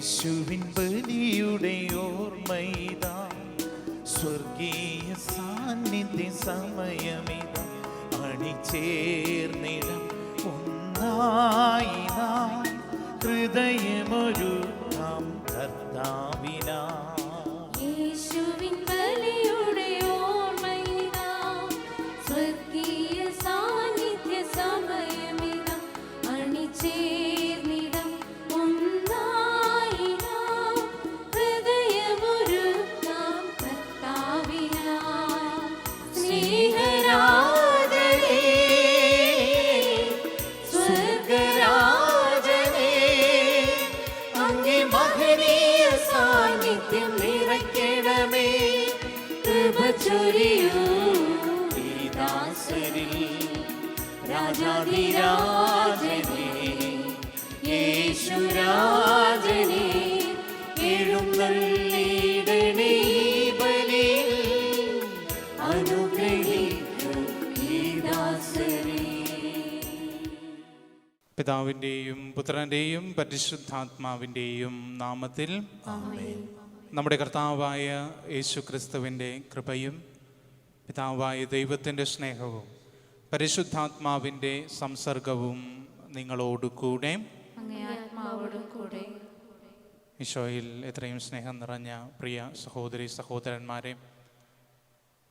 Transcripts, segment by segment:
യേശുവിൻ ബലിയുടെ ഓർമ്മയിതാ, സ്വർഗീയ സാന്നിധ്യ സമയമിതാ, അണിചേർന്നിടം ഒന്നായി നാം ഹൃദയമൊരുക്കാം കർത്താവിനാ. യേശുവിൻ ബലിയുടെ ഓർമ്മയിതാ, സ്വർഗീയ സാന്നിധ്യ സമയമിതാ, അണിചേർന്നിടം ഒന്നായി നാം ഹൃദയമൊരുക്കാം കർത്താവിനാ. സ്നേഹരാജനേ, സ്വർഗരാജനേ, അങ്ങേ മഹനീയ സാന്നിധ്യം നിറയ്ക്കണമേ. കൃപ ചൊരിയൂ ഈ ദാസരിൽ, രാജാധിരാജനേ, യേശുരാജനേ, എഴുന്നള്ളിടണേ ഈ ബലിയിൽ, അനുഗ്രഹിക്കൂ ഈ ദാസരെ. പിതാവിൻ്റെയും പുത്രൻ്റെയും പരിശുദ്ധാത്മാവിൻ്റെയും നാമത്തിൽ നമ്മുടെ കർത്താവായ യേശു ക്രിസ്തുവിൻ്റെ കൃപയും പിതാവായ ദൈവത്തിൻ്റെ സ്നേഹവും പരിശുദ്ധാത്മാവിൻ്റെ സംസർഗവും നിങ്ങളോടുകൂടെ അങ്ങേ ആത്മാവോടും കൂടെ. ഈശോയിൽ എത്രയും സ്നേഹം നിറഞ്ഞ പ്രിയ സഹോദരി സഹോദരന്മാരെ,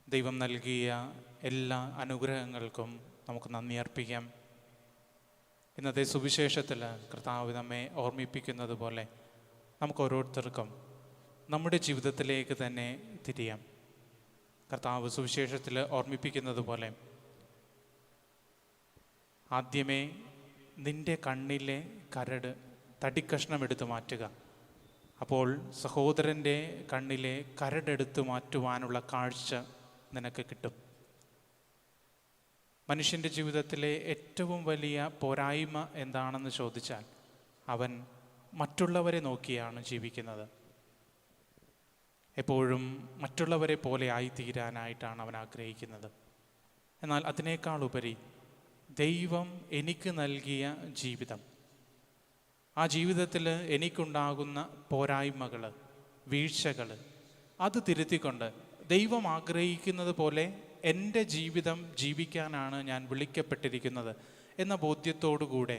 ദൈവം നൽകിയ എല്ലാ അനുഗ്രഹങ്ങൾക്കും നമുക്ക് നന്ദി അർപ്പിക്കാം. ഇന്നത്തെ സുവിശേഷത്തിൽ കർത്താവ് നമ്മെ ഓർമ്മിപ്പിക്കുന്നത് പോലെ നമുക്ക് ഓരോരുത്തർക്കും നമ്മുടെ ജീവിതത്തിലേക്ക് തന്നെ തിരിയാം. കർത്താവ് സുവിശേഷത്തിൽ ഓർമ്മിപ്പിക്കുന്നത് പോലെ ആദ്യമേ നിൻ്റെ കണ്ണിലെ കരട് തടിക്കഷ്ണം എടുത്തു മാറ്റുക, അപ്പോൾ സഹോദരൻ്റെ കണ്ണിലെ കരടെടുത്തു മാറ്റുവാനുള്ള കാഴ്ച നിനക്ക് കിട്ടും. മനുഷ്യൻ്റെ ജീവിതത്തിലെ ഏറ്റവും വലിയ പോരായ്മ എന്താണെന്ന് ചോദിച്ചാൽ അവൻ മറ്റുള്ളവരെ നോക്കിയാണ് ജീവിക്കുന്നത്. എപ്പോഴും മറ്റുള്ളവരെ പോലെ ആയിത്തീരാനായിട്ടാണ് അവൻ ആഗ്രഹിക്കുന്നത്. എന്നാൽ അതിനേക്കാൾ ഉപരി ദൈവം എനിക്ക് നൽകിയ ജീവിതം, ആ ജീവിതത്തിൽ എനിക്കുണ്ടാകുന്ന പോരായ്മകൾ, വീഴ്ചകൾ, അത് തിരുത്തിക്കൊണ്ട് ദൈവം ആഗ്രഹിക്കുന്നത് പോലെ എൻ്റെ ജീവിതം ജീവിക്കാനാണ് ഞാൻ വിളിക്കപ്പെട്ടിരിക്കുന്നത് എന്ന ബോധ്യത്തോടുകൂടെ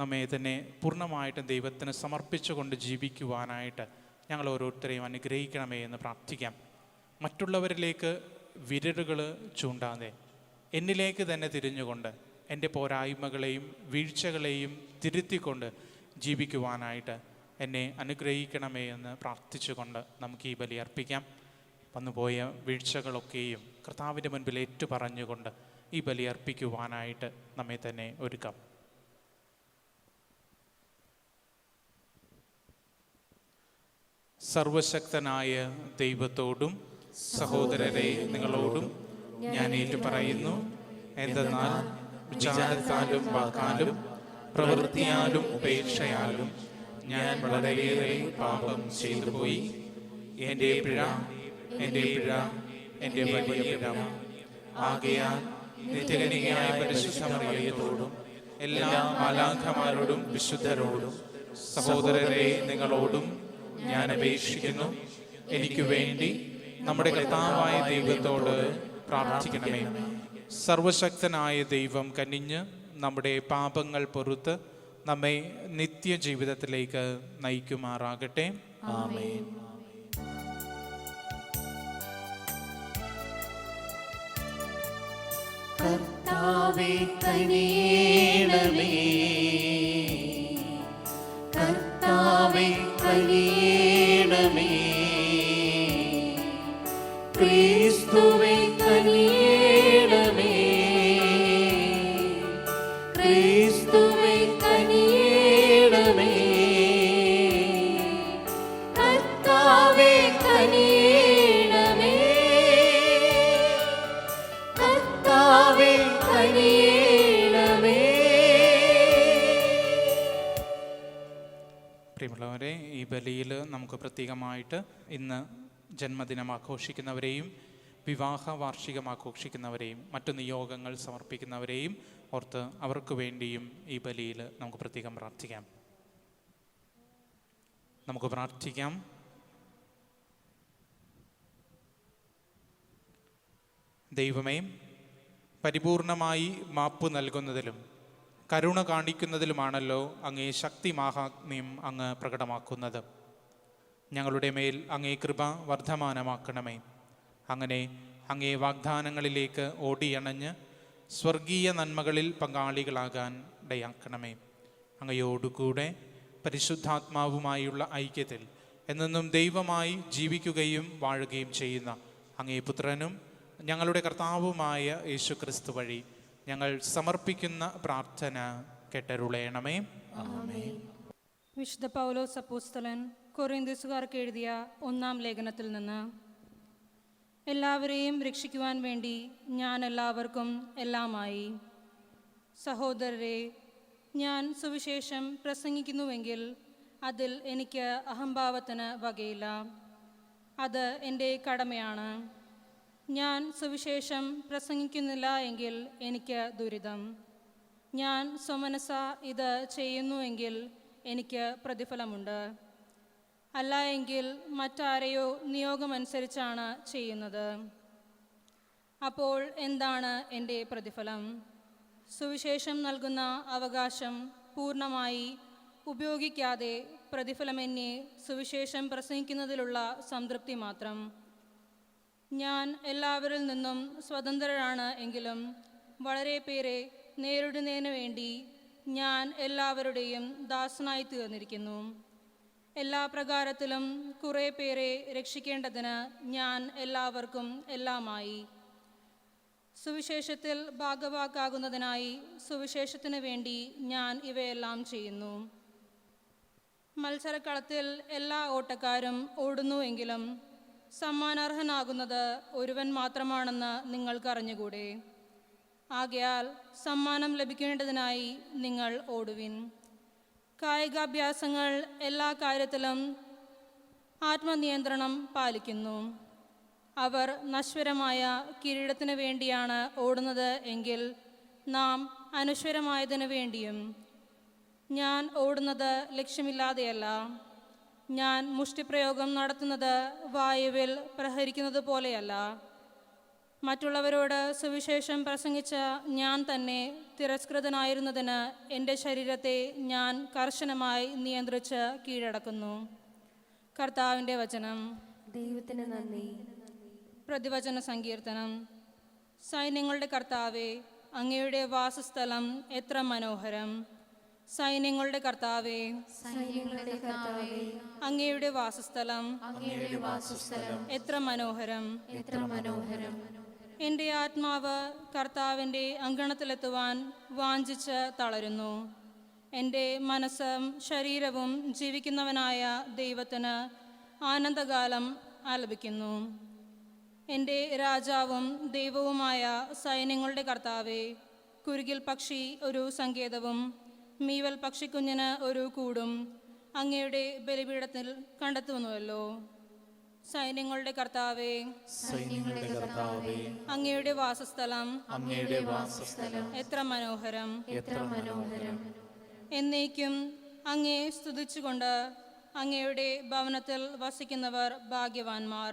നമ്മെ തന്നെ പൂർണ്ണമായിട്ടും ദൈവത്തിന് സമർപ്പിച്ചുകൊണ്ട് ജീവിക്കുവാനായിട്ട് ഞങ്ങൾ ഓരോരുത്തരെയും അനുഗ്രഹിക്കണമേ എന്ന് പ്രാർത്ഥിക്കാം. മറ്റുള്ളവരിലേക്ക് വിരലുകൾ ചൂണ്ടാതെ എന്നിലേക്ക് തന്നെ തിരിഞ്ഞുകൊണ്ട് എൻ്റെ പോരായ്മകളെയും വീഴ്ചകളെയും തിരുത്തിക്കൊണ്ട് ജീവിക്കുവാനായിട്ട് എന്നെ അനുഗ്രഹിക്കണമേ എന്ന് പ്രാർത്ഥിച്ചുകൊണ്ട് നമുക്ക് ഈ ബലി അർപ്പിക്കാം. വന്നുപോയ വീഴ്ചകളൊക്കെയും കർത്താവിൻ്റെ മുൻപിൽ ഏറ്റുപറഞ്ഞുകൊണ്ട് ഈ ബലി അർപ്പിക്കുവാനായിട്ട് നമ്മെ തന്നെ ഒരുക്കാം. സർവശക്തനായ ദൈവത്തോടും സഹോദരരെ നിങ്ങളോടും ഞാൻ ഏറ്റുപറയുന്നു, എന്തെന്നാൽ വിചാരത്താലും വാക്കാലും പ്രവൃത്തിയാലും ഉപേക്ഷയാലും ഞാൻ വളരെയേറെ പാപം ചെയ്തു പോയി. എൻ്റെ പിഴ, എൻ്റെ പിഴ, എൻ്റെ വലിയ പിഴ. ആകയാൽ നിത്യകന്യകയായ പരിശുദ്ധ മറിയത്തോടും എല്ലാ മാലാഖമാരോടും വിശുദ്ധരോടും സഹോദരരെ നിങ്ങളോടും ഞാൻ അപേക്ഷിക്കുന്നു, എനിക്ക് വേണ്ടി നമ്മുടെ കർത്താവായ ദൈവത്തോട് പ്രാർത്ഥിക്കണമേ. സർവശക്തനായ ദൈവം കനിഞ്ഞ് നമ്മുടെ പാപങ്ങൾ പൊറുത്ത് നമ്മെ നിത്യജീവിതത്തിലേക്ക് നയിക്കുമാറാകട്ടെ. ആമേൻ. കർത്താവേ കനിയണമേ, കർത്താവേ കനിയണമേ, ക്രിസ്തുവേ കനിയണമേ, ക്രിസ്തുവേ കനിയണമേ, കർത്താവേ കനിയണമേ, കർത്താവേ കനിയണമേ. പ്രിയമുള്ളവരെ, ഈ ബലിയിൽ നമുക്ക് പ്രത്യേകമായിട്ട് ഇന്ന് ജന്മദിനം ആഘോഷിക്കുന്നവരെയും വിവാഹ വാർഷികം ആഘോഷിക്കുന്നവരെയും മറ്റു നിയോഗങ്ങൾ സമർപ്പിക്കുന്നവരെയും ഓർത്ത് അവർക്ക് വേണ്ടിയും ഈ ബലിയിൽ നമുക്ക് പ്രത്യേകം പ്രാർത്ഥിക്കാം. നമുക്ക് പ്രാർത്ഥിക്കാം. ദൈവമേ, പരിപൂർണമായി മാപ്പ് നൽകുന്നതിലും കരുണ കാണിക്കുന്നതിലുമാണല്ലോ അങ്ങേ ശക്തി മാഹാത്മ്യം അങ്ങ് പ്രകടമാക്കുന്നത്. ഞങ്ങളുടെ മേൽ അങ്ങേ കൃപ വർദ്ധമാനമാക്കണമേ. അങ്ങനെ അങ്ങേ വാഗ്ദാനങ്ങളിലേക്ക് ഓടിയണഞ്ഞ് സ്വർഗീയ നന്മകളിൽ പങ്കാളികളാകാൻ ഇടയാക്കണമേ. അങ്ങയോടുകൂടെ പരിശുദ്ധാത്മാവുമായുള്ള ഐക്യത്തിൽ എന്നെന്നും ദൈവമായി ജീവിക്കുകയും വാഴുകയും ചെയ്യുന്ന അങ്ങേ പുത്രനും ഞങ്ങളുടെ കർത്താവുമായ യേശു ക്രിസ്തു വഴി ഞങ്ങൾ സമർപ്പിക്കുന്ന പ്രാർത്ഥന കേട്ടരുളയണമേ. ആമേൻ. വിശുദ്ധ പൗലോസ് അപ്പോസ്തലൻ കൊറിന്ത്യസുകാർക്ക് എഴുതിയ 1-ാം ലേഖനത്തിൽ നിന്ന്: എല്ലാവരെയും രക്ഷിക്കുവാൻ വേണ്ടി ഞാൻ എല്ലാവർക്കും എല്ലാമായി. സഹോദരരെ, ഞാൻ സുവിശേഷം പ്രസംഗിക്കുന്നുവെങ്കിൽ അതിൽ എനിക്ക് അഹംഭാവത്തിന് വകയില്ല. അത് എൻ്റെ കടമയാണ്. ഞാൻ സുവിശേഷം പ്രസംഗിക്കുന്നില്ല എങ്കിൽ എനിക്ക് ദുരിതം. ഞാൻ സ്വമനസ ഇത് ചെയ്യുന്നുവെങ്കിൽ എനിക്ക് പ്രതിഫലമുണ്ട്. അല്ല എങ്കിൽ മറ്റാരെയോ നിയോഗമനുസരിച്ചാണ് ചെയ്യുന്നത്. അപ്പോൾ എന്താണ് എൻ്റെ പ്രതിഫലം? സുവിശേഷം നൽകുന്ന അവകാശം പൂർണ്ണമായി ഉപയോഗിക്കാതെ പ്രതിഫലമെന്നെ സുവിശേഷം പ്രസംഗിക്കുന്നതിലുള്ള സംതൃപ്തി മാത്രം. ഞാൻ എല്ലാവരിൽ നിന്നും സ്വതന്ത്രരാണ് എങ്കിലും വളരെ പേരെ നേരിടുന്നതിന് വേണ്ടി ഞാൻ എല്ലാവരുടെയും ദാസനായി തീർന്നിരിക്കുന്നു. എല്ലാ പ്രകാരത്തിലും കുറേ പേരെ രക്ഷിക്കേണ്ടതിന് ഞാൻ എല്ലാവർക്കും എല്ലാമായി. സുവിശേഷത്തിൽ ഭാഗവാക്കാകുന്നതിനായി സുവിശേഷത്തിന് വേണ്ടി ഞാൻ ഇവയെല്ലാം ചെയ്യുന്നു. മത്സരക്കളത്തിൽ എല്ലാ ഓട്ടക്കാരും ഓടുന്നുവെങ്കിലും സമ്മാനാർഹനാകുന്നത് ഒരുവൻ മാത്രമാണെന്ന് നിങ്ങൾക്കറിഞ്ഞുകൂടെ? ആകയാൽ സമ്മാനം ലഭിക്കേണ്ടതിനായി നിങ്ങൾ ഓടുവിൻ. കായികാഭ്യാസങ്ങൾ എല്ലാ കാര്യത്തിലും ആത്മനിയന്ത്രണം പാലിക്കുന്നു. അവർ നശ്വരമായ കിരീടത്തിന് വേണ്ടിയാണ് ഓടുന്നത് എങ്കിൽ നാം അനശ്വരമായതിനു വേണ്ടിയും. ഞാൻ ഓടുന്നത് ലക്ഷ്യമില്ലാതെയല്ല. ഞാൻ മുഷ്ടിപ്രയോഗം നടത്തുന്നത് വായുവിൽ പ്രഹരിക്കുന്നത് പോലെയല്ല. മറ്റുള്ളവരോട് സുവിശേഷം പ്രസംഗിച്ച ഞാൻ തന്നെ തിരസ്കൃതനായിരുന്നതിന് എൻ്റെ ശരീരത്തെ ഞാൻ കർശനമായി നിയന്ത്രിച്ച് കീഴടക്കുന്നു. കർത്താവിൻ്റെ വചനം. ദൈവത്തിന് നന്ദി. പ്രതിവചന സങ്കീർത്തനം. സൈന്യങ്ങളുടെ കർത്താവേ, അങ്ങയുടെ വാസസ്ഥലം എത്ര മനോഹരം! സൈന്യങ്ങളുടെ കർത്താവേ, സൈന്യങ്ങളുടെ കർത്താവേ, അങ്ങയുടെ വാസസ്ഥലം അങ്ങയുടെ വാസസ്ഥലം എത്ര മനോഹരം! എത്ര മനോഹരം! എൻ്റെ ആത്മാവ് കർത്താവിൻ്റെ അങ്കണത്തിലെത്തുവാൻ വാഞ്ചിച്ച് തളരുന്നു. എൻ്റെ മനസ്സും ശരീരവും ജീവിക്കുന്നവനായ ദൈവത്തിന് ആനന്ദകാലം ആലപിക്കുന്നു. എൻ്റെ രാജാവും ദൈവവുമായ സൈന്യങ്ങളുടെ കർത്താവേ, കുരുകിൽ പക്ഷി ഒരു സങ്കേതവും മീവൽ പക്ഷിക്കുഞ്ഞിന് ഒരു കൂടും അങ്ങയുടെ ബലിപീഠത്തിൽ കണ്ടെത്തുന്നുവല്ലോ. സൈന്യങ്ങളുടെ കർത്താവേ, സൈന്യങ്ങളുടെ കർത്താവേ, അങ്ങയുടെ വാസസ്ഥലം അങ്ങയുടെ വാസസ്ഥലം എത്ര മനോഹരം! എത്ര മനോഹരം! എന്നേക്കും അങ്ങയെ സ്തുതിച്ചുകൊണ്ട് അങ്ങയുടെ ഭവനത്തിൽ വസിക്കുന്നവർ ഭാഗ്യവാന്മാർ.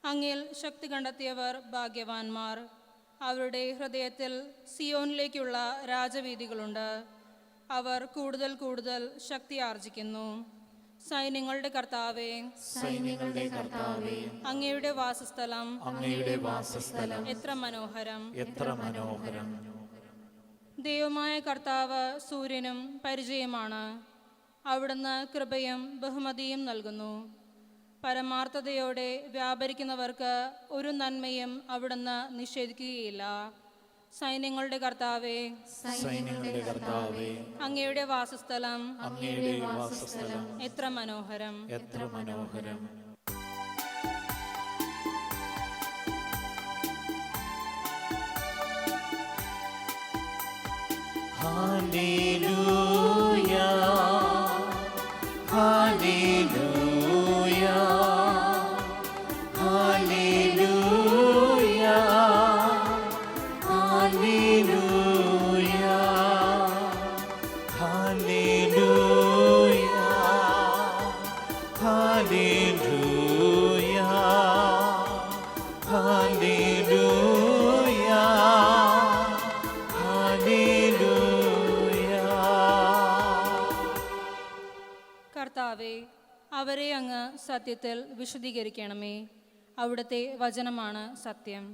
അങ്ങിൽ ശക്തി കണ്ടെത്തിയവർ ഭാഗ്യവാന്മാർ. അവരുടെ ഹൃദയത്തിൽ സിയോനിലേക്കുള്ള രാജവീഥികളുണ്ട്. അവർ കൂടുതൽ കൂടുതൽ ശക്തി ആർജിക്കുന്നു. സൈന്യങ്ങളുടെ കർത്താവേ, സൈന്യങ്ങളുടെ കർത്താവേ, അങ്ങയുടെ വാസസ്ഥലം അങ്ങയുടെ വാസസ്ഥലം എത്ര മനോഹരം! എത്ര മനോഹരം! ദൈവമായ കർത്താവ് സൂര്യനും പരിചയമാണ്. അവിടുന്ന് കൃപയും ബഹുമതിയും നൽകുന്നു. പരമാർത്ഥതയോടെ വ്യാപരിക്കുന്നവർക്ക് ഒരു നന്മയും അവിടുന്ന് നിഷേധിക്കുകയില്ല. സൈന്യങ്ങളുടെ കർത്താവേ, സൈന്യങ്ങളുടെ കർത്താവേ, അങ്ങയുടെ വാസസ്ഥലം അങ്ങയുടെ വാസസ്ഥലം എത്ര മനോഹരം! എത്ര മനോഹരം! Hallelujah, hallelujah, hallelujah, hallelujah, hallelujah. സത്യത്തിൽ വിശദീകരിക്കണമേ. അവിടുത്തെ വചനമാണ് സത്യം.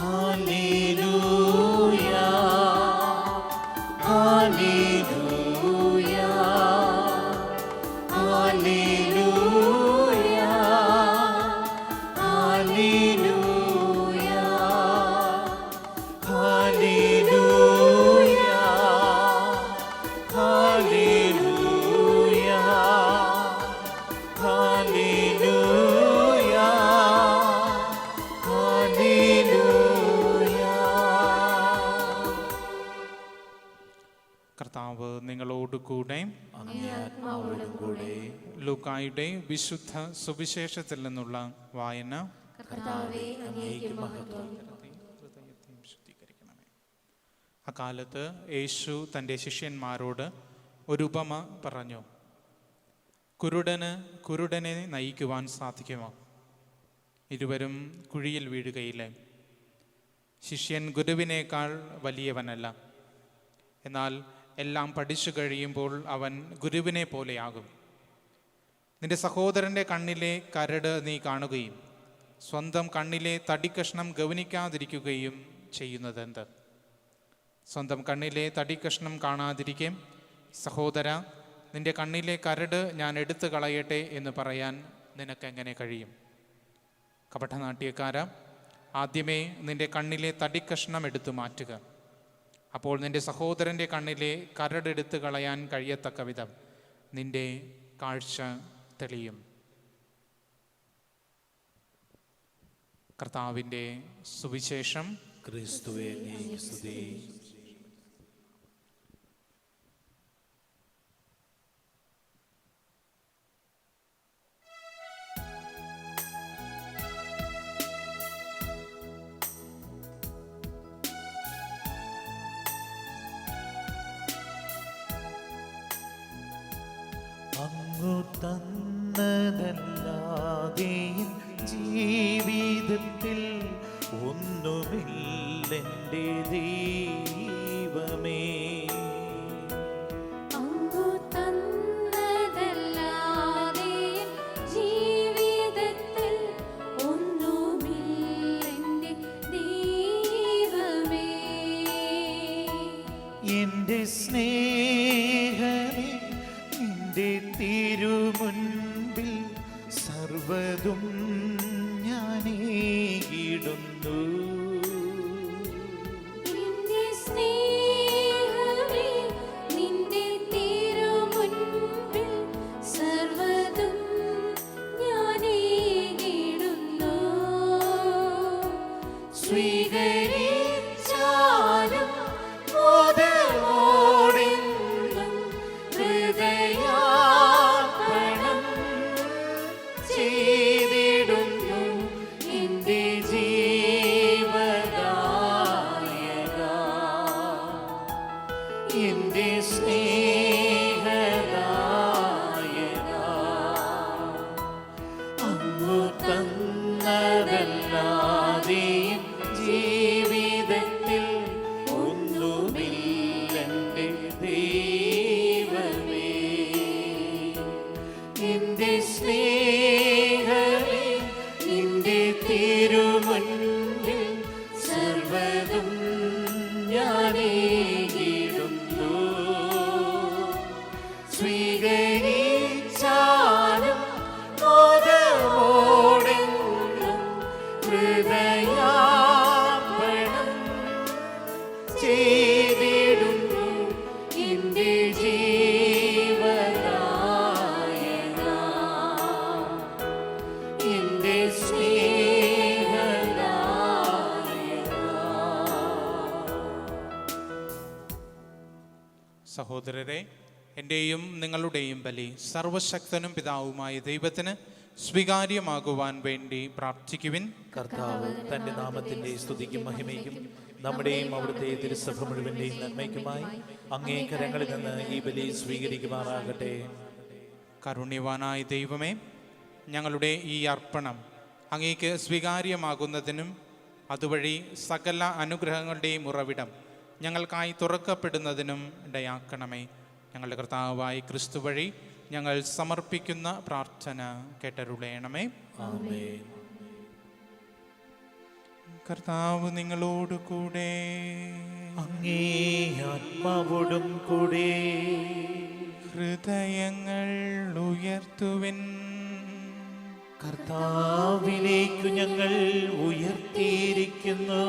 Hallelujah, hallelujah, hallelujah, hallelujah, hallelujah, hallelujah, hallelujah, hallelujah. കർത്താവ് നിങ്ങളോട് കൂടെ. അങ്ങേ ആത്മാവോടും കൂടെ. ലൂക്കായുടെ വിശുദ്ധ സുവിശേഷത്തിൽ നിന്നുള്ള വായന. കർത്താവേ, അങ്ങേക്ക് മഹത്വം. ഹൃദയത്തെയും ശുദ്ധീകരിക്കണമേ. അക്കാലത്ത് യേശു തൻ്റെ ശിഷ്യന്മാരോട് ഒരു ഉപമ പറഞ്ഞു. കുരുടന് കുരുടനെ നയിക്കുവാൻ സാധിക്കുമോ? ഇരുവരും കുഴിയിൽ വീഴുകയില്ലേ? ശിഷ്യൻ ഗുരുവിനേക്കാൾ വലിയവനല്ല. എന്നാൽ എല്ലാം പഠിച്ചു കഴിയുമ്പോൾ അവൻ ഗുരുവിനെ പോലെയാകും. നിന്റെ സഹോദരൻ്റെ കണ്ണിലെ കരട് നീ കാണുകയും സ്വന്തം കണ്ണിലെ തടിക്കഷ്ണം ഗൗനിക്കാതിരിക്കുകയും ചെയ്യുന്നതെന്ത്? സ്വന്തം കണ്ണിലെ തടിക്കഷ്ണം കാണാതിരിക്കെ സഹോദര, നിന്റെ കണ്ണിലെ കരട് ഞാൻ എടുത്തു കളയട്ടെ എന്ന് പറയാൻ നിനക്കെങ്ങനെ കഴിയും? കപടനാട്യക്കാര, ആദ്യമേ നിന്റെ കണ്ണിലെ തടിക്കഷ്ണം എടുത്തു മാറ്റുക. അപ്പോൾ നിന്റെ സഹോദരൻ്റെ കണ്ണിലെ കരടെടുത്ത് കളയാൻ കഴിയത്തക്ക വിധം നിന്റെ കാഴ്ച തെളിയും. കർത്താവിൻ്റെ സുവിശേഷം. ക്രിസ്തുവേ, അങ്ങേക്ക് സ്തുതി. അങ്ങു തന്നതല്ലാതെ ജീവിതത്തിൽ ഒന്നുമില്ലെൻ്റെ ദൈവമേ. അങ്ങു തന്നതല്ലാതെ ജീവിതത്തിൽ ഒന്നുമില്ലെന്റെ ദൈവമേ. എൻ്റെ സ്നേഹമേ, നിന്റെ തിരുമുൻപിൽ സർവ്വതും ഞാനേകിടുന്നു. നിന്റെ സ്നേഹമേ, നിന്റെ തിരുമുൻപിൽ സർവ്വതും ഞാനേകിടുന്നു. സ്വീകരിച്ചാലും മോദമോടെന്നും ഹൃദയാർപ്പണം ചെയ്തിടുന്നു എൻ്റെ ജീവദായക, എൻ്റെ സ്നേഹദായക. അങ്ങു തന്നതല്ലാതെ ജീവിതത്തിൽ ഒന്നുമില്ലെൻ്റെ ദൈവമേ. എൻ്റെ സ്നേഹമേ, നിന്റെ തിരുമുൻപിൽ സർവ്വതും ഞാനേകിടുന്നു. സ്വീകരിച്ചാലും മോദമോടെന്നും ഹൃദയാർപ്പണം ചെയ്തിടുന്നു എൻ്റെ ജീവദായക, എൻ്റെ സ്നേഹദായക. സഹോദരരെ, എൻ്റെയും നിങ്ങളുടെയും ബലി സർവശക്തനും പിതാവുമായ ദൈവത്തിന് സ്വീകാര്യമാകുവാൻ വേണ്ടി പ്രാർത്ഥിക്കുവിൻ. കർത്താവ് തന്റെ നാമത്തിന്റെ സ്തുതിക്കും മഹിമയ്ക്കും നമ്മുടെയും അവിടുത്തെ തിരുസഭ മുഴുവന്റെയും നന്മയ്ക്കുമായി അങ്ങേ കരങ്ങളിൽ നിന്ന് ഈ ബലി സ്വീകരിക്കുമാറാകട്ടെ. കാരുണ്യവാനായ ദൈവമേ, ഞങ്ങളുടെ ഈ അർപ്പണം അങ്ങേക്ക് സ്വീകാര്യമാകുന്നതിനും അതുവഴി സകല അനുഗ്രഹങ്ങളുടെയും ഉറവിടം ഞങ്ങൾക്കായി തുറക്കപ്പെടുന്നതിനും ഇടയാക്കണമേ. ഞങ്ങളുടെ കർത്താവായ ക്രിസ്തു വഴി ഞങ്ങൾ സമർപ്പിക്കുന്ന പ്രാർത്ഥന കേട്ടരുളയണമേ. ആമേൻ. കർത്താവ് നിങ്ങളോട് കൂടെ. അങ്ങേ ആത്മാവോടും കൂടെ. ഹൃദയങ്ങൾ ഉയർത്തുവിൻ. കർത്താവിലേക്കു ഞങ്ങൾ ഉയർത്തിയിരിക്കുന്നു.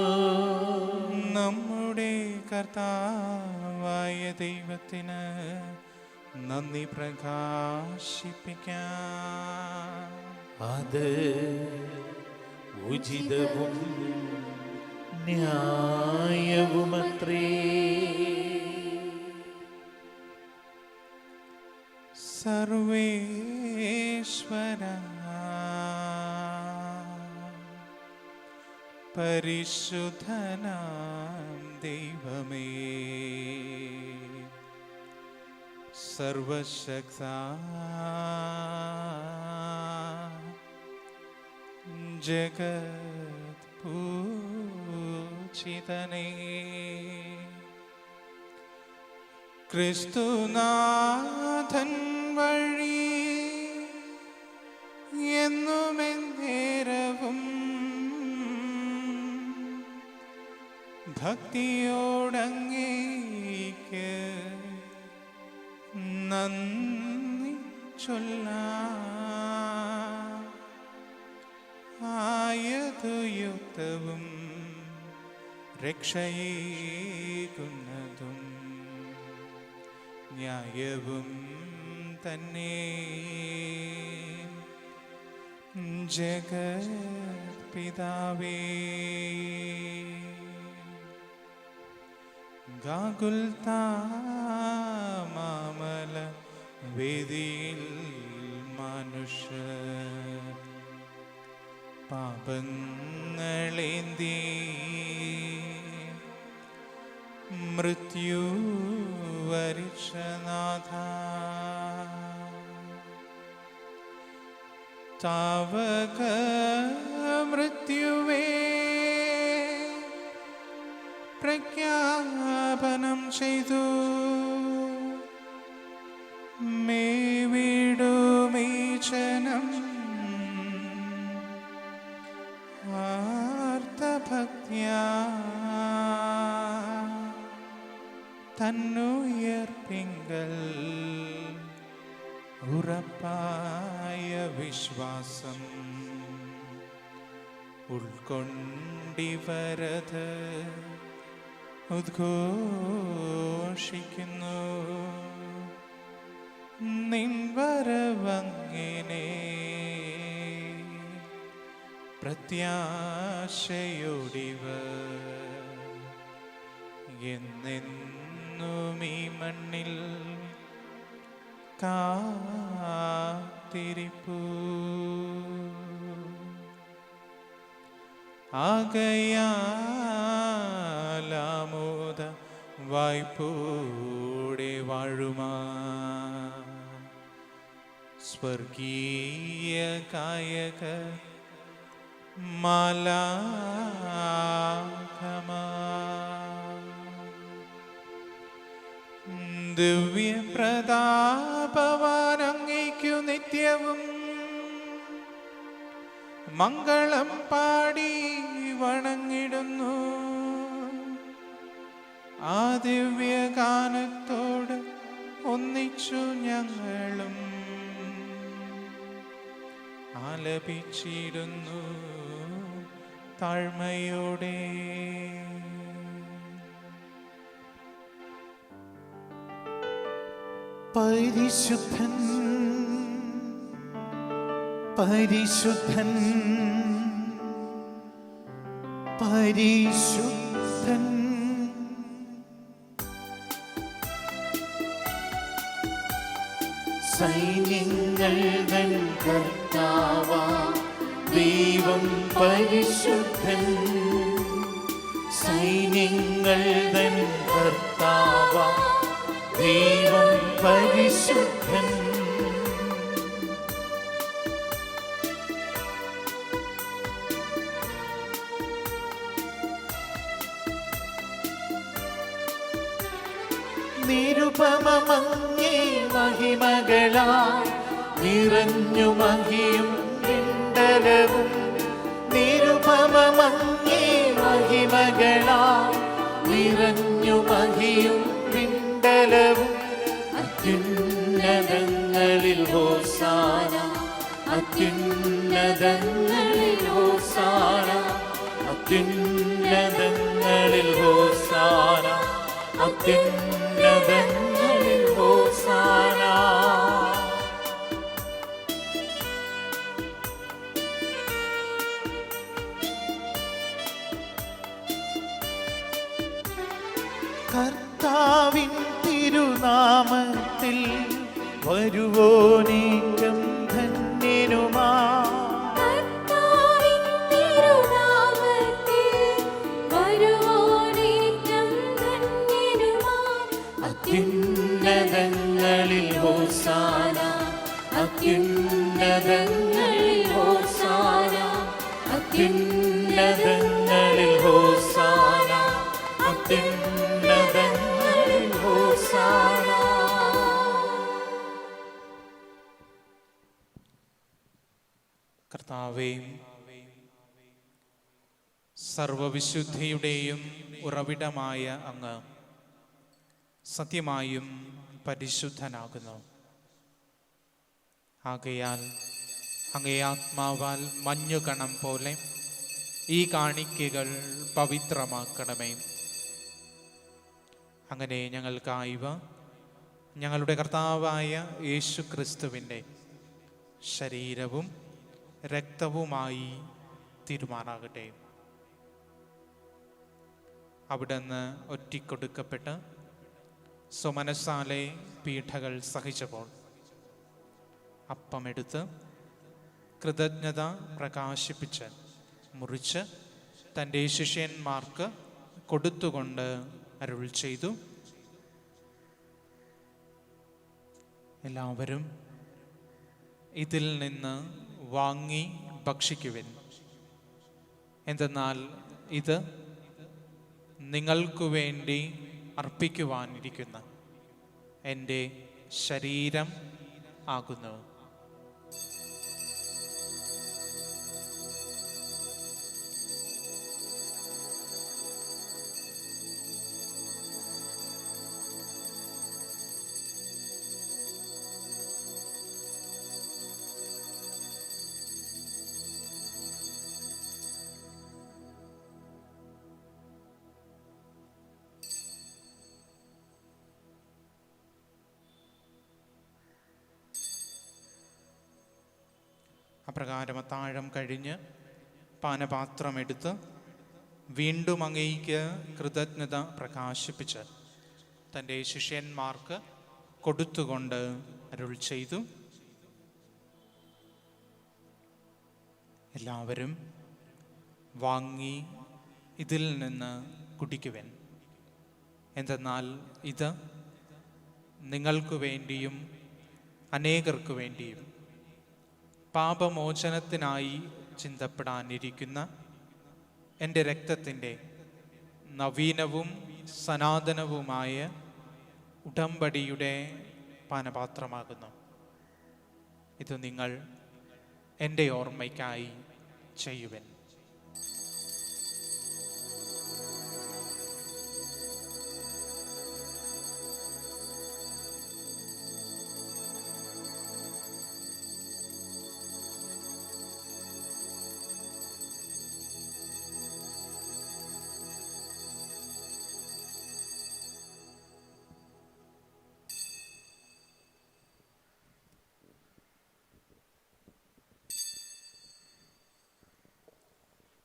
നമ്മുടെ കർത്താവായ ദൈവത്തിന് നന്ദി പ്രകാശിപ്പിക്കാം. അത് ഉചിതവും ന്യായവുമത്രേ. സർവേശ്വര പരിശുദ്ധനാം ദൈവമേ, സർവശക്ത ജഗത് പൂജിതനേ, ക്രിസ്തുനാഥൻ വഴി എന്നുമെന്നേരവും ഭക്തിയോടങ്ങേക്ക് നന്ദി ചൊല്ലാം. ആയതു യുക്തവും രക്ഷയേകുന്നതും ന്യായവും തന്നെ. ജഗത് പിതാവേ, ഗാഗുൽത്താമാമല വേദിയിൽ മനുഷ്യ പാപങ്ങളേന്തി മൃത്യു വരിഷനാഥ, താവക മൃത്യുവേ പ്രഖ്യാപനം ചെയ്തു. മേവിടുമീചനം ആർത്തഭക്ത്യാ തന്നുയർപ്പിങ്കൽ ഉറപ്പായ വിശ്വാസം ഉൾക്കൊണ്ടിവരത് ഉദ്ഘോഷിക്കുന്നു. നിൻവരവങ്ങിനെ പ്രത്യാശയോടിവ എന്നെന്നും ഈ മണ്ണിൽ കാത്തിരിപ്പൂ. ആകയാലാമോദ വായ്പോടെ വാഴുമാ സ്വർഗീയ കായക മാലാഖമാ, ദിവ്യപ്രതാപവാനങ്ങയ്ക്കു നിത്യവും മംഗളം പാടി വണങ്ങിടുന്നു. ആ ദിവ്യഗാനത്തോട് ഒന്നിച്ചു ഞങ്ങളും ആലപിച്ചിടുന്നു താഴ്മയോടെ. പരിശുദ്ധൻ പരിശുദ്ധൻ പരിശുദ്ധൻ, സൈന്യങ്ങൾ തൻ കർത്താവാം ദൈവം പരിശുദ്ധൻ. സൈന്യങ്ങൾ തൻ കർത്താവാം ദൈവം പരിശുദ്ധൻ. നിരുപമമങ്ങേ മഹിമകളായി നിറഞ്ഞു മഹിയും വിണ്ടലവും. നിരുപമമങ്ങേ മഹിമകളായി നിറഞ്ഞു മഹിയും വിണ്ടലവും. അത്യുന്നതങ്ങളിൽ ഹോസാന, അത്യുന്നതങ്ങളിൽ ഹോസാന, അത്യുന്നതങ്ങളിൽ ഹോസാന, അത്യുന്നതങ്ങളിൽ ഹോസാന. കർത്താവിൻ തിരുനാമത്തിൽ വരുവോനേറ്റം ധന്യനുമാ. കർത്താവിൻ തിരുനാമത്തിൽ വരുവോനേറ്റം ധന്യനുമാം. അത്യുന്നതങ്ങളിൽ ഹോസാന, അത്യുന്നതങ്ങളിൽ ഹോസാന, അത്യുന്നതങ്ങളിൽ ഹോസാന, അത്യുന്നതങ്ങളിൽ ഹോസാന. കർത്താവേ, സർവവിശുദ്ധിയുടെയും ഉറവിടമായ അങ്ങ് സത്യമായും പരിശുദ്ധനാകുന്നു. ആകയാൽ അങ്ങേ ആത്മാവാൽ മഞ്ഞുകണം പോലെ ഈ കാണിക്കകൾ പവിത്രമാക്കണമേ. അങ്ങനെ ഞങ്ങൾക്കായവ ഞങ്ങളുടെ കർത്താവായ യേശു ക്രിസ്തുവിൻ്റെ ശരീരവും രക്തവുമായി തീരുമാനാകട്ടെ. അവിടുന്ന് ഒറ്റിക്കൊടുക്കപ്പെട്ട് സ്വമനസാലെ പീഠകൾ സഹിച്ചപ്പോൾ അപ്പമെടുത്ത് കൃതജ്ഞത പ്രകാശിപ്പിച്ച് മുറിച്ച് തൻ്റെ ശിഷ്യന്മാർക്ക് കൊടുത്തുകൊണ്ട് അരുൾ ചെയ്തു, എല്ലാവരും ഇതിൽ നിന്ന് വാങ്ങി ഭക്ഷിക്കുവിൻ. എന്തെന്നാൽ ഇത് നിങ്ങൾക്കു വേണ്ടി അർപ്പിക്കുവാനിരിക്കുന്ന എൻ്റെ ശരീരം ആകുന്നു. അപ്രകാരം അത്താഴം കഴിഞ്ഞ് പാനപാത്രമെടുത്ത് വീണ്ടും അങ്ങേയ്ക്ക് കൃതജ്ഞത പ്രകാശിപ്പിച്ച് തൻ്റെ ശിഷ്യന്മാർക്ക് കൊടുത്തുകൊണ്ട് അരുൾ ചെയ്തു, എല്ലാവരും വാങ്ങി ഇതിൽ നിന്ന് കുടിക്കുവിൻ. എന്തെന്നാൽ ഇത് നിങ്ങൾക്കു വേണ്ടിയും അനേകർക്കു വേണ്ടിയും പാപമോചനത്തിനായി ചിന്തപ്പെടാനിരിക്കുന്ന എൻ്റെ രക്തത്തിൻ്റെ നവീനവും സനാതനവുമായ ഉടമ്പടിയുടെ പാനപാത്രമാകുന്നു. ഇത് നിങ്ങൾ എൻ്റെ ഓർമ്മയ്ക്കായി ചെയ്യുവിൻ.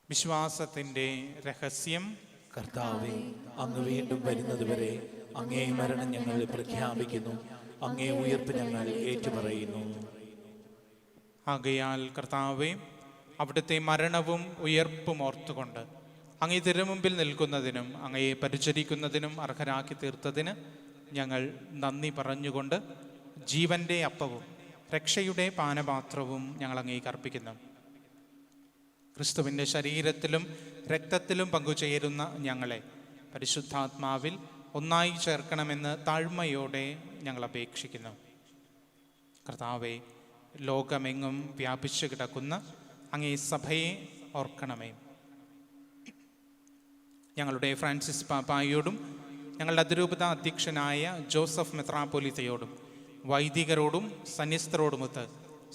വിശ്വാസത്തിൻ്റെ രഹസ്യം. കർത്താവേ, അങ്ങ് വീണ്ടും വരുന്നതുവരെ അങ്ങേ മരണം ഞങ്ങൾ പ്രഖ്യാപിക്കുന്നു, അങ്ങേ ഉയർപ്പ് ഞങ്ങൾ ഏറ്റുപറയുന്നു. ആകയാൽ കർത്താവേ, അവിടുത്തെ മരണവും ഉയർപ്പും ഓർത്തുകൊണ്ട് അങ്ങേ തിരുമുമ്പിൽ നിൽക്കുന്നതിനും അങ്ങയെ പരിചരിക്കുന്നതിനും അർഹരാക്കി തീർത്തതിന് ഞങ്ങൾ നന്ദി പറഞ്ഞുകൊണ്ട് ജീവൻ്റെ അപ്പവും രക്ഷയുടെ പാനപാത്രവും ഞങ്ങൾ അങ്ങേക്ക് അർപ്പിക്കുന്നു. ക്രിസ്തുവിൻ്റെ ശരീരത്തിലും രക്തത്തിലും പങ്കുചേരുന്ന ഞങ്ങളെ പരിശുദ്ധാത്മാവിൽ ഒന്നായി ചേർക്കണമെന്ന് താഴ്മയോടെ ഞങ്ങൾ അപേക്ഷിക്കുന്നു. കർത്താവെ, ലോകമെങ്ങും വ്യാപിച്ചു കിടക്കുന്ന അങ്ങേ സഭയെ ഓർക്കണമേ. ഞങ്ങളുടെ ഫ്രാൻസിസ് പാപ്പായോടും ഞങ്ങളുടെ അതിരൂപത അധ്യക്ഷനായ ജോസഫ് മെത്രാപ്പൊലീത്തയോടും വൈദികരോടും സന്യസ്തരോടുമൊത്ത്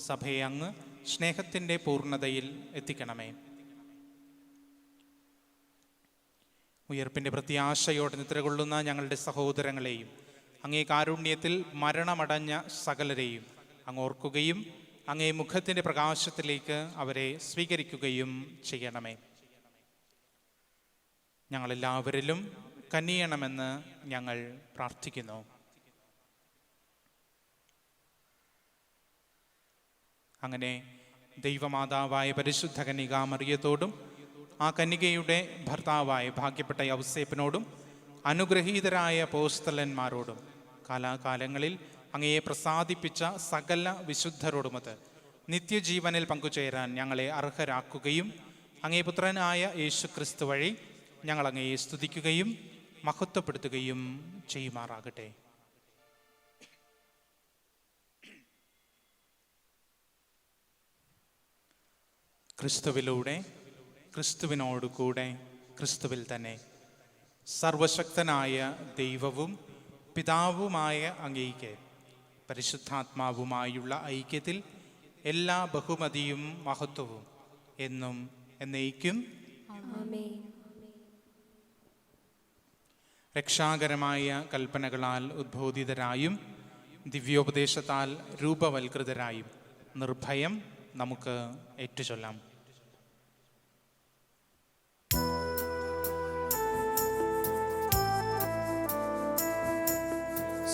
സഭയെ അങ്ങ് സ്നേഹത്തിൻ്റെ പൂർണ്ണതയിൽ എത്തിക്കണമേ. ഉയർപ്പിൻ്റെ പ്രത്യാശയോടെ നിദ്രകൊള്ളുന്ന ഞങ്ങളുടെ സഹോദരങ്ങളെയും അങ്ങേ കാരുണ്യത്തിൽ മരണമടഞ്ഞ സകലരെയും അങ്ങ് ഓർക്കുകയും അങ്ങേ മുഖത്തിൻ്റെ പ്രകാശത്തിലേക്ക് അവരെ സ്വീകരിക്കുകയും ചെയ്യണമേ. ഞങ്ങളെല്ലാവരിലും കനിയണമെന്ന് ഞങ്ങൾ പ്രാർത്ഥിക്കുന്നു. അങ്ങനെ ദൈവമാതാവായ പരിശുദ്ധ കന്യകാ മറിയത്തോടും ആ കന്യകയുടെ ഭർത്താവായ ഭാഗ്യപ്പെട്ട യൗസേപ്പിനോടും അനുഗ്രഹീതരായ അപ്പോസ്തലന്മാരോടും കാലാകാലങ്ങളിൽ അങ്ങയെ പ്രസാദിപ്പിച്ച സകല വിശുദ്ധരോടുമൊത്ത് നിത്യജീവനിൽ പങ്കുചേരാൻ ഞങ്ങളെ അർഹരാക്കുകയും അങ്ങേ പുത്രനായ യേശു ക്രിസ്തു വഴി ഞങ്ങൾ അങ്ങയെ സ്തുതിക്കുകയും മഹത്വപ്പെടുത്തുകയും ചെയ്യുമാറാകട്ടെ. ക്രിസ്തുവിലൂടെ, ക്രിസ്തുവിനോട് കൂടെ, ക്രിസ്തുവിൽ തന്നെ സർവശക്തനായ ദൈവവും പിതാവുമായ അങ്ങേയ്ക്ക് പരിശുദ്ധാത്മാവുമായുള്ള ഐക്യത്തിൽ എല്ലാ ബഹുമതിയും മഹത്വവും എന്നും എന്നേക്കും രക്ഷാകരമായ കൽപ്പനകളാൽ ഉദ്ബോധിതരായും ദിവ്യോപദേശത്താൽ രൂപവൽകൃതരായും നിർഭയം നമുക്ക് ഏറ്റുചൊല്ലാം.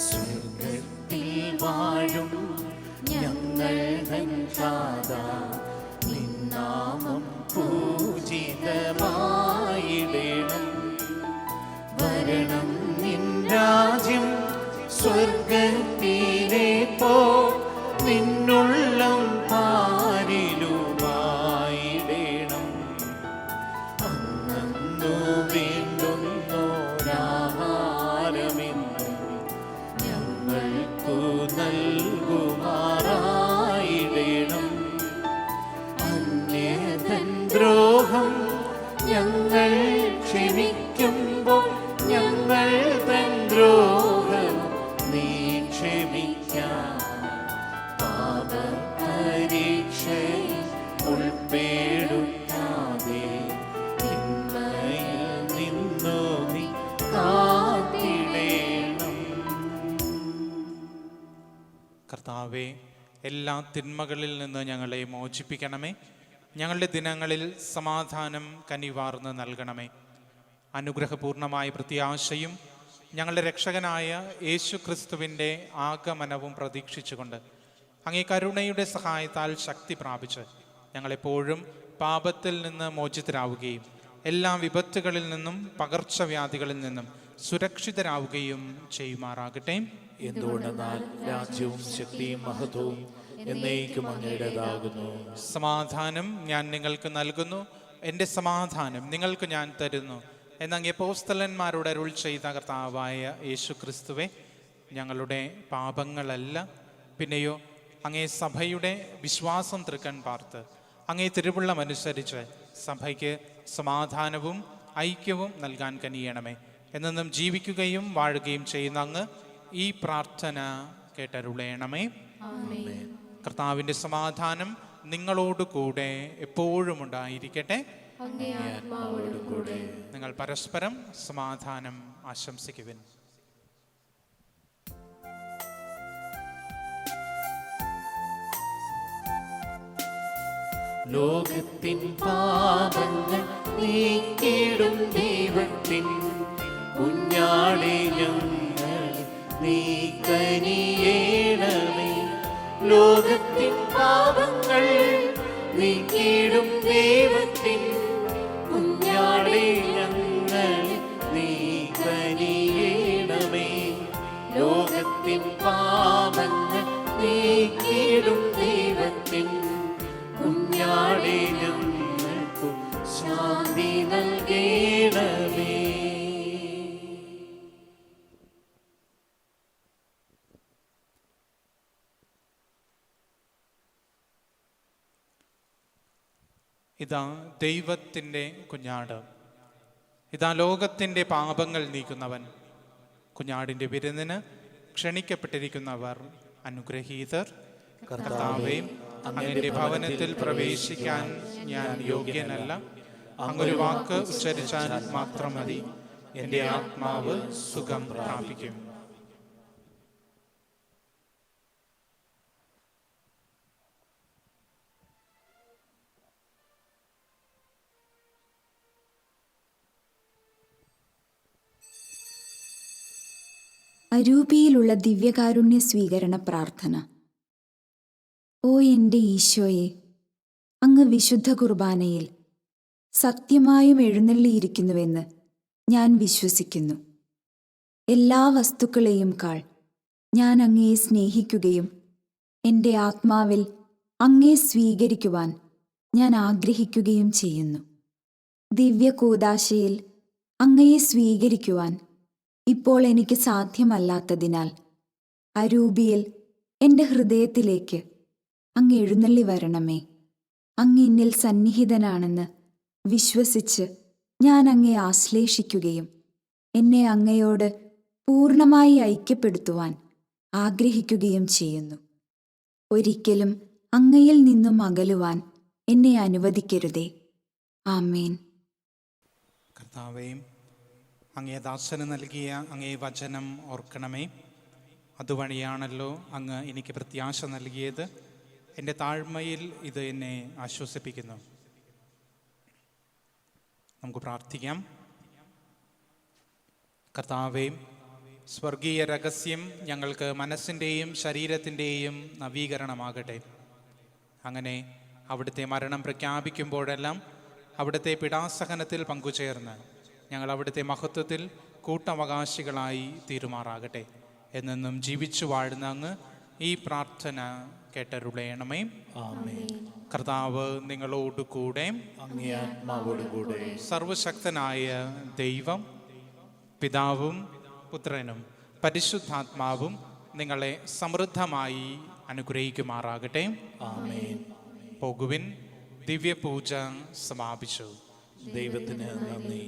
സ്വർഗ്ഗത്തിൽ വാഴും ഞങ്ങൾ നാഥാ, നിൻ നാമം പൂജിതമായിടണം. വരണം നിൻ രാജ്യം സ്വർഗ്ഗത്തിലെ പോൽ നിന്നുള്ളം പാരിലുമായിടണം. അന്നു വേണ്ടുന്നോരാഹാരമെന്നും ഞങ്ങൾക്കു നൽകുമാറായിടണം. അന്യതൻ ദ്രോഹം ഞങ്ങൾ ക്ഷമിക്കുമ്പോൾ ഞങ്ങൾ തൻ ദ്രോഹം നീ ക്ഷമിക്കാം. പാപപരീക്ഷയിൽ ഉൾപ്പെടുത്താതെ തിന്മയിൽ നിന്നു നീ കാത്തിടേണം. കർത്താവേ, എല്ലാ തിന്മകളിൽ നിന്ന് ഞങ്ങളെ മോചിപ്പിക്കണമേ. ഞങ്ങളുടെ ദിനങ്ങളിൽ സമാധാനം കനിവാർന്ന് നൽകണമേ. അനുഗ്രഹപൂർണമായ പ്രത്യാശയും ഞങ്ങളുടെ രക്ഷകനായ യേശു ക്രിസ്തുവിൻ്റെ ആഗമനവും പ്രതീക്ഷിച്ചുകൊണ്ട് അങ്ങേ കരുണയുടെ സഹായത്താൽ ശക്തി പ്രാപിച്ച് ഞങ്ങളെപ്പോഴും പാപത്തിൽ നിന്ന് മോചിതരാവുകയും എല്ലാ വിപത്തുകളിൽ നിന്നും പകർച്ചവ്യാധികളിൽ നിന്നും സുരക്ഷിതരാവുകയും ചെയ്യുമാറാകട്ടെ. എന്തുകൊണ്ടെന്നാൽ രാജ്യവും ശക്തിയും മഹത്വവും എന്നേക്കും അങ്ങയുടേതാകുന്നു. സമാധാനം ഞാൻ നിങ്ങൾക്ക് നൽകുന്നു, എൻ്റെ സമാധാനം നിങ്ങൾക്ക് ഞാൻ തരുന്നു എന്നങ്ങേ അപ്പോസ്തലന്മാരോട് അരുൾ ചെയ്ത കർത്താവായ യേശു ക്രിസ്തുവേ, ഞങ്ങളുടെ പാപങ്ങളല്ല പിന്നെയോ അങ്ങേ സഭയുടെ വിശ്വാസം തൃക്കൺ പാർത്ത് അങ്ങേ തിരുവുള്ളമനുസരിച്ച് സഭയ്ക്ക് സമാധാനവും ഐക്യവും നൽകാൻ കനിയണമേ. എന്നും ജീവിക്കുകയും വാഴുകയും ചെയ്യുന്ന അങ്ങ് ഈ പ്രാർത്ഥന കേട്ടരുളേണമേ. കർത്താവിൻ്റെ സമാധാനം നിങ്ങളോട് കൂടെ എപ്പോഴും ഉണ്ടായിരിക്കട്ടെ. നിങ്ങൾ പരസ്പരം സമാധാനം ആശംസിക്കുവിൻ. ലോകത്തിൻ പാപങ്ങൾ നീക്കിടും ദൈവത്തിൻ കുഞ്ഞാടേ ഞങ്ങൾ നീ കനിയേണമേ. ലോകത്തിൻ പാപങ്ങൾ നീക്കിടും ദൈവത്തിൻ കുഞ്ഞാടേ ഞങ്ങൾ നീ കനിയേണമേ. ലോകത്തിൻ പാപങ്ങൾ നീക്കിടും ദൈവത്തിൻ കുഞ്ഞാടേ ഞങ്ങൾക്കു ശാന്തി നൽകേണമേ. ഇതാ ദൈവത്തിൻ്റെ കുഞ്ഞാട്, ഇതാ ലോകത്തിൻ്റെ പാപങ്ങൾ നീക്കുന്നവൻ. കുഞ്ഞാടിൻ്റെ വിരുന്നിന് ക്ഷണിക്കപ്പെട്ടിരിക്കുന്നവർ അനുഗ്രഹീതർ. കർത്താവേ, അങ്ങയുടെ ഭവനത്തിൽ പ്രവേശിക്കാൻ ഞാൻ യോഗ്യനല്ല. അങ്ങൊരു വാക്ക് ഉച്ചരിച്ചാൽ മാത്രം മതി, എൻ്റെ ആത്മാവ് സുഖം പ്രാപിക്കും. അരൂപിയിലുള്ള ദിവ്യകാരുണ്യ സ്വീകരണ പ്രാർത്ഥന. ഓ എൻ്റെ ഈശോയെ, അങ്ങ് വിശുദ്ധ കുർബാനയിൽ സത്യമായും എഴുന്നള്ളിയിരിക്കുന്നുവെന്ന് ഞാൻ വിശ്വസിക്കുന്നു. എല്ലാ വസ്തുക്കളെയും കാൾ ഞാൻ അങ്ങയെ സ്നേഹിക്കുകയും എൻ്റെ ആത്മാവിൽ അങ്ങയെ സ്വീകരിക്കുവാൻ ഞാൻ ആഗ്രഹിക്കുകയും ചെയ്യുന്നു. ദിവ്യ കൂദാശയിൽ അങ്ങയെ സ്വീകരിക്കുവാൻ ഇപ്പോൾ എനിക്ക് സാധ്യമല്ലാത്തതിനാൽ അരൂപിയിൽ എൻ്റെ ഹൃദയത്തിലേക്ക് അങ്ങ് എഴുന്നള്ളി വരണമേ. അങ്ങ് എന്നിൽ സന്നിഹിതനാണെന്ന് വിശ്വസിച്ച് ഞാൻ അങ്ങയെ ആശ്ലേഷിക്കുകയും എന്നെ അങ്ങയോട് പൂർണ്ണമായി ഐക്യപ്പെടുത്തുവാൻ ആഗ്രഹിക്കുകയും ചെയ്യുന്നു. ഒരിക്കലും അങ്ങയിൽ നിന്നും അകലുവാൻ എന്നെ അനുവദിക്കരുതേ. ആമേൻ. കർത്താവേ, അങ്ങേ ദാസന് നൽകിയ അങ്ങേ വചനം ഓർക്കണമേ. അതുവഴിയാണല്ലോ അങ്ങ് എനിക്ക് പ്രത്യാശ നൽകിയത്. എൻ്റെ താഴ്മയിൽ ഇത് എന്നെ ആശ്വസിപ്പിക്കുന്നു. നമുക്ക് പ്രാർത്ഥിക്കാം. കർത്താവേ, സ്വർഗീയ രഹസ്യം ഞങ്ങൾക്ക് മനസ്സിൻ്റെയും ശരീരത്തിൻ്റെയും നവീകരണമാകട്ടെ. അങ്ങനെ അവിടുത്തെ മരണം പ്രഖ്യാപിക്കുമ്പോഴെല്ലാം അവിടുത്തെ പീഡാസഹനത്തിൽ പങ്കുചേർന്ന് ഞങ്ങൾ അവിടുത്തെ മഹത്വത്തിൽ കൂട്ടവകാശികളായി തീരുമാറാകട്ടെ. എന്നെന്നും ജീവിച്ചു വാഴുന്ന അങ്ങ് ഈ പ്രാർത്ഥന കേട്ടരുളയണമേ. ആമേൻ. കർത്താവ് നിങ്ങളോട് കൂടെ, അങ്ങേ ആത്മാവോട് കൂടെ. സർവശക്തനായ ദൈവം പിതാവും പുത്രനും പരിശുദ്ധാത്മാവും നിങ്ങളെ സമൃദ്ധമായി അനുഗ്രഹിക്കുമാറാകട്ടെ. ആമേൻ. പോകുവിൻ, ദിവ്യപൂജ സമാപിച്ചു. ദൈവത്തിന് നന്ദി.